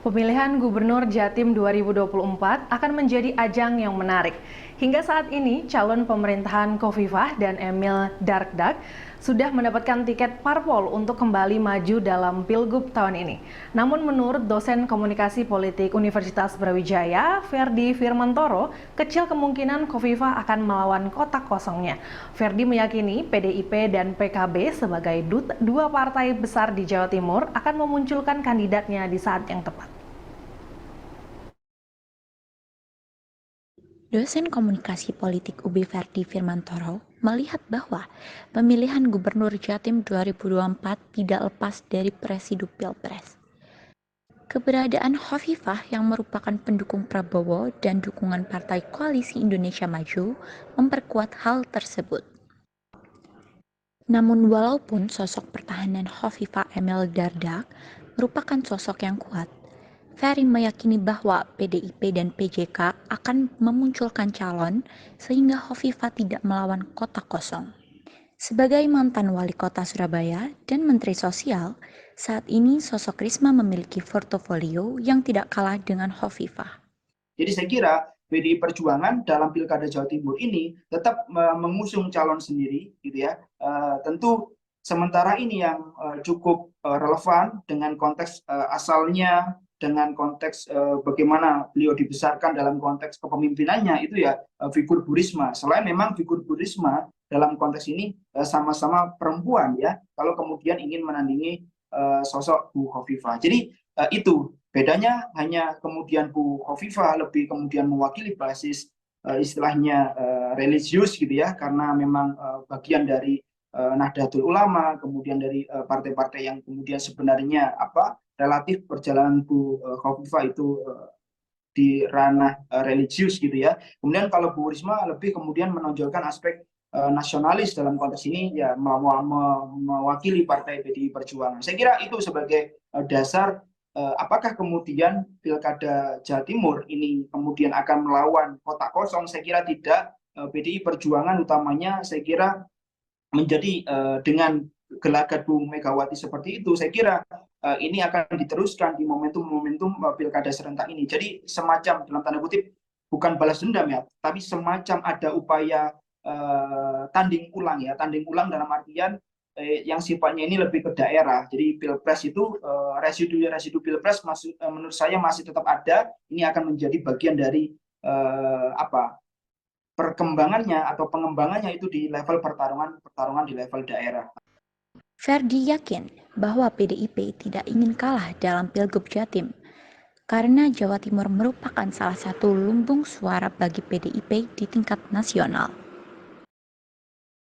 Pemilihan Gubernur Jatim 2024 akan menjadi ajang yang menarik. Hingga saat ini, calon pemerintahan Khofifah dan Emil Dardak sudah mendapatkan tiket parpol untuk kembali maju dalam Pilgub tahun ini. Namun menurut dosen komunikasi politik Universitas Brawijaya, Ferdi Firmantoro, kecil kemungkinan Khofifah akan melawan kotak kosongnya. Ferdi meyakini PDIP dan PKB sebagai dua partai besar di Jawa Timur akan memunculkan kandidatnya di saat yang tepat. Dosen komunikasi politik UB Ferdi Firmantoro melihat bahwa pemilihan Gubernur Jatim 2024 tidak lepas dari presidu Pilpres. Keberadaan Khofifah yang merupakan pendukung Prabowo dan dukungan Partai Koalisi Indonesia Maju memperkuat hal tersebut. Namun walaupun sosok pertahanan Khofifah Emil Dardak merupakan sosok yang kuat, Ferry meyakini bahwa PDIP dan PJK akan memunculkan calon sehingga Khofifah tidak melawan kotak kosong. Sebagai mantan wali kota Surabaya dan Menteri Sosial, saat ini sosok Risma memiliki portofolio yang tidak kalah dengan Khofifah. Jadi saya kira PDI Perjuangan dalam Pilkada Jawa Timur ini tetap mengusung calon sendiri, gitu ya. Tentu sementara ini yang cukup relevan dengan konteks asalnya, dengan konteks bagaimana beliau dibesarkan dalam konteks kepemimpinannya itu ya figur Bu Risma. Selain memang figur Bu Risma dalam konteks ini sama-sama perempuan ya, kalau kemudian ingin menandingi sosok Bu Khofifah. Jadi itu bedanya hanya kemudian Bu Khofifah lebih kemudian mewakili basis istilahnya religius gitu ya, karena memang bagian dari Nahdlatul Ulama, kemudian dari partai-partai yang kemudian sebenarnya relatif perjalanan Bu Khofifah itu di ranah religius gitu ya. Kemudian kalau Bu Risma lebih kemudian menonjolkan aspek nasionalis dalam konteks ini ya mewakili partai PDI Perjuangan. Saya kira itu sebagai dasar apakah kemudian Pilkada Jawa Timur ini kemudian akan melawan kotak kosong. Saya kira tidak. PDI Perjuangan utamanya saya kira menjadi dengan gelagat Bu Megawati seperti itu, saya kira ini akan diteruskan di momentum-momentum Pilkada serentak ini. Jadi semacam dalam tanda kutip bukan balas dendam ya, tapi semacam ada upaya tanding ulang dalam artian yang sifatnya ini lebih ke daerah. Jadi Pilpres itu residu Pilpres menurut saya masih tetap ada. Ini akan menjadi bagian dari perkembangannya atau pengembangannya itu di level pertarungan di level daerah. Ferdi yakin bahwa PDIP tidak ingin kalah dalam Pilgub Jatim karena Jawa Timur merupakan salah satu lumbung suara bagi PDIP di tingkat nasional.